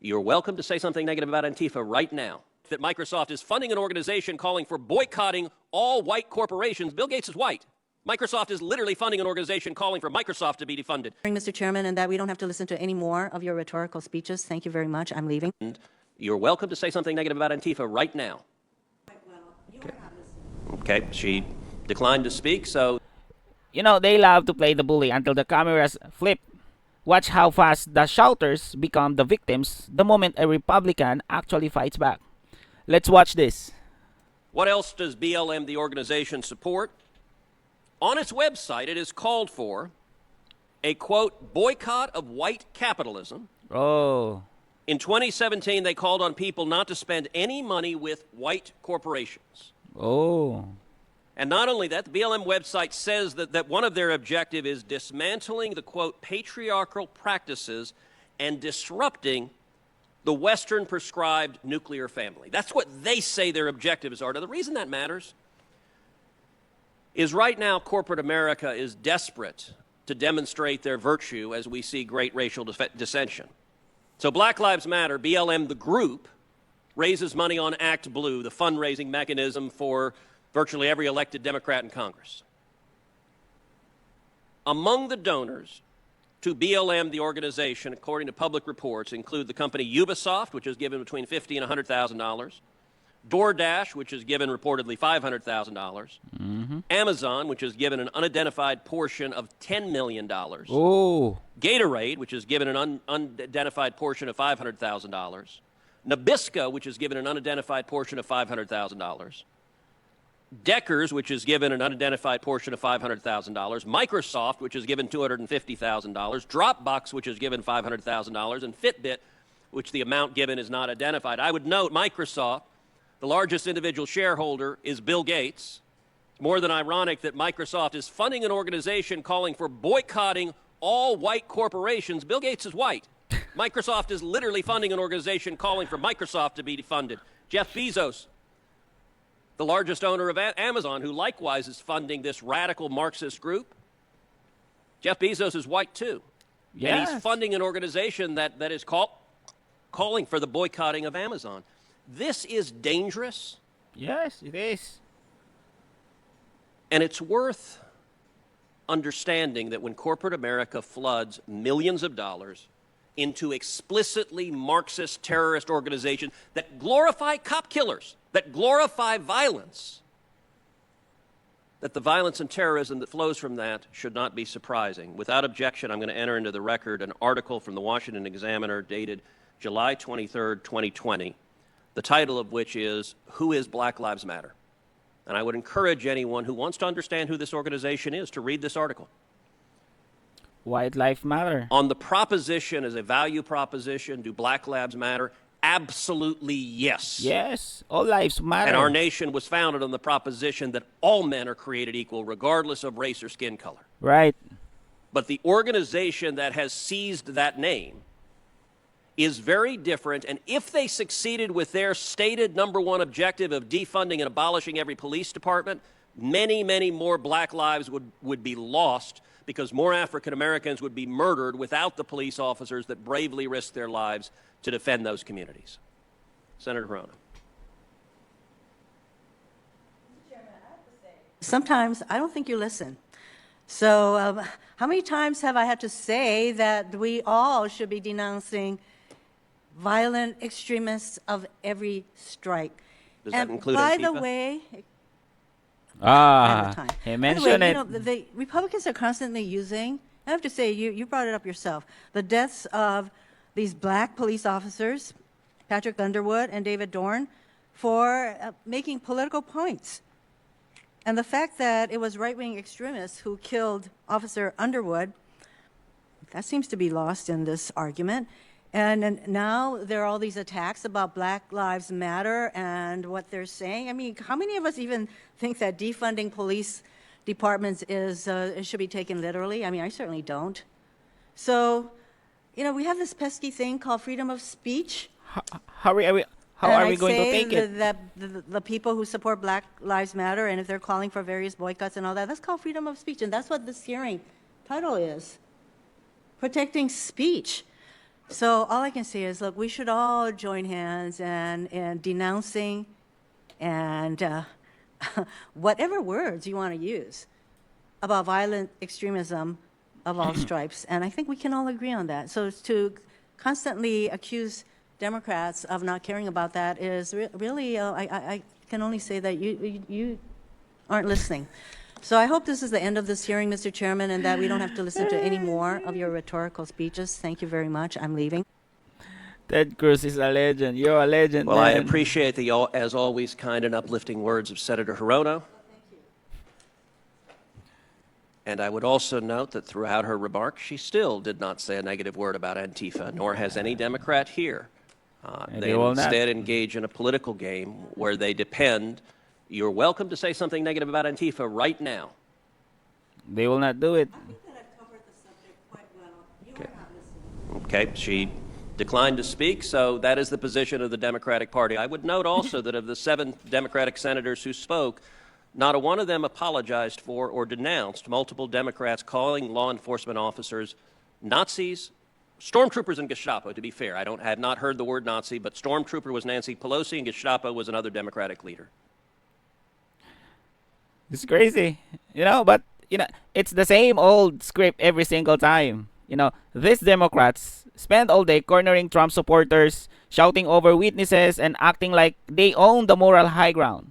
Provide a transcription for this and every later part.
You're welcome to say something negative about Antifa right now. That Microsoft is funding an organization calling for boycotting all white corporations. Bill Gates is white. Microsoft is literally funding an organization calling for Microsoft to be defunded. Mr. Chairman, and that we don't have to listen to any more of your rhetorical speeches. Thank you very much. I'm leaving. And you're welcome to say something negative about Antifa right now. Okay, she declined to speak, so... You know, they love to play the bully until the cameras flip. Watch how fast the shouters become the victims the moment a Republican actually fights back. Let's watch this. What else does BLM, the organization, support? On its website, it is called for a, quote, boycott of white capitalism. Oh. In 2017, they called on people not to spend any money with white corporations. Oh. And not only that, the BLM website says that one of their objective is dismantling the, quote, patriarchal practices and disrupting the Western prescribed nuclear family. That's what they say their objectives are. Now, the reason that matters is right now corporate America is desperate to demonstrate their virtue as we see great racial dissension. So Black Lives Matter, BLM, the group, raises money on Act Blue, the fundraising mechanism for virtually every elected Democrat in Congress. Among the donors to BLM, the organization, according to public reports, include the company Ubisoft, which has given between $50,000 and $100,000, DoorDash, which has given reportedly $500,000, Amazon, which has given an unidentified portion of $10 million, Gatorade, which has given an unidentified portion of $500,000, Nabisco, which has given an unidentified portion of $500,000, Deckers, which has given an unidentified portion of $500,000, Microsoft, which has given $250,000, Dropbox, which has given $500,000, and Fitbit, which the amount given is not identified. I would note Microsoft, the largest individual shareholder, is Bill Gates. It's more than ironic that Microsoft is funding an organization calling for boycotting all white corporations. Bill Gates is white. Microsoft is literally funding an organization calling for Microsoft to be defunded. Jeff Bezos, the largest owner of Amazon, who likewise is funding this radical Marxist group. Jeff Bezos is white too. Yes. And he's funding an organization that is calling for the boycotting of Amazon. This is dangerous. Yes, it is. And it's worth understanding that when corporate America floods millions of dollars into explicitly Marxist terrorist organizations that glorify cop killers, that glorify violence, that the violence and terrorism that flows from that should not be surprising. Without objection, I'm going to enter into the record an article from the Washington Examiner dated July 23rd, 2020, the title of which is, Who is Black Lives Matter? And I would encourage anyone who wants to understand who this organization is to read this article. White Lives Matter. On the proposition, as a value proposition, do Black Lives Matter? Absolutely yes. Yes, all lives matter. And our nation was founded on the proposition that all men are created equal, regardless of race or skin color. Right. But the organization that has seized that name is very different, and if they succeeded with their stated number one objective of defunding and abolishing every police department, many, many more black lives would be lost because more African Americans would be murdered without the police officers that bravely risked their lives to defend those communities. Senator Hirono. Sometimes I don't think you listen. So how many times have I had to say that we all should be denouncing violent extremists of every stripe? Does that include by Antifa? the way, he mentioned you know, the Republicans are constantly using, I have to say, you brought it up yourself, the deaths of these black police officers, Patrick Underwood and David Dorn, for making political points. And the fact that it was right-wing extremists who killed Officer Underwood, that seems to be lost in this argument. And now there are all these attacks about Black Lives Matter and what they're saying. I mean, how many of us even think that defunding police departments should be taken literally? I mean, I certainly don't. So, you know, we have this pesky thing called freedom of speech. How are we going to take it? That the people who support Black Lives Matter, and if they're calling for various boycotts and all that, that's called freedom of speech. And that's what this hearing title is, protecting speech. So all I can say is, look, we should all join hands and denouncing and whatever words you want to use about violent extremism of all stripes. And I think we can all agree on that. So to constantly accuse Democrats of not caring about that is really, I can only say that you aren't listening. So I hope this is the end of this hearing, Mr. Chairman, and that we don't have to listen to any more of your rhetorical speeches. Thank you very much. I'm leaving. Ted Cruz is a legend. You're a legend, Well, I man. appreciate the, as always, kind and uplifting words of Senator Hirono. And I would also note that throughout her remarks, she still did not say a negative word about Antifa, nor has any Democrat here. They will not. instead engage in a political game where they depend. You're welcome to say something negative about Antifa right now. They will not do it. I think that I've covered the subject quite well. You are not listening. Okay, she declined to speak, so that is the position of the Democratic Party. I would note also that of the 7 Democratic senators who spoke, not a one of them apologized for or denounced multiple Democrats calling law enforcement officers Nazis, stormtroopers and Gestapo, to be fair. I have not heard the word Nazi, but stormtrooper was Nancy Pelosi and Gestapo was another Democratic leader. It's crazy, but it's the same old script every single time. These Democrats spend all day cornering Trump supporters, shouting over witnesses, and acting like they own the moral high ground.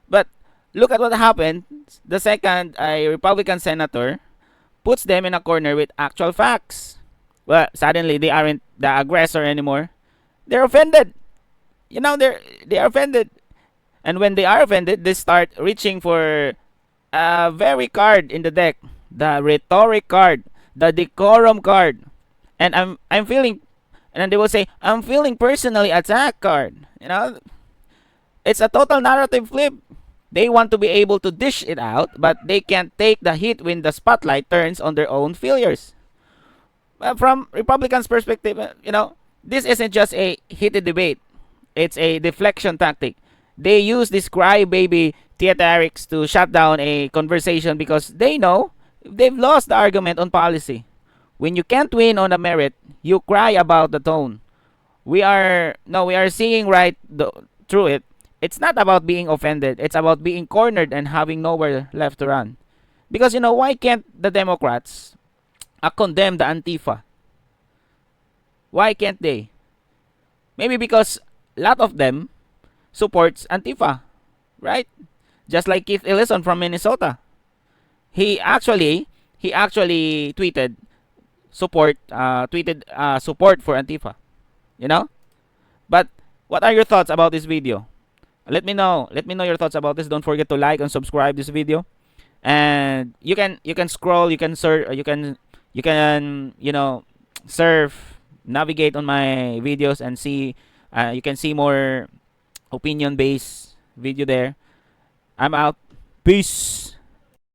But look at what happened. The second a Republican senator puts them in a corner with actual facts. Well, suddenly they aren't the aggressor anymore. They're offended. They're offended. And when they are offended, they start reaching for a very card in the deck, the rhetoric card, the decorum card, and I'm feeling, and then they will say, I'm feeling personally attacked card. It's a total narrative flip. They want to be able to dish it out, but they can't take the hit when the spotlight turns on their own failures. From Republicans' perspective, this isn't just a heated debate. It's a deflection tactic. They use this crybaby theatrics to shut down a conversation because they know they've lost the argument on policy. When you can't win on the merit, you cry about the tone. We are seeing right through it. It's not about being offended. It's about being cornered and having nowhere left to run. Because why can't the Democrats condemn the Antifa? Why can't they? Maybe because a lot of them supports Antifa, right? Just like Keith Ellison from Minnesota. He actually tweeted support support for Antifa. But what are your thoughts about this video? Let me know your thoughts about this. Don't forget to like and subscribe this video. And you can scroll, you can search, you can surf, navigate on my videos and see you can see more opinion based video there. I'm out. Peace.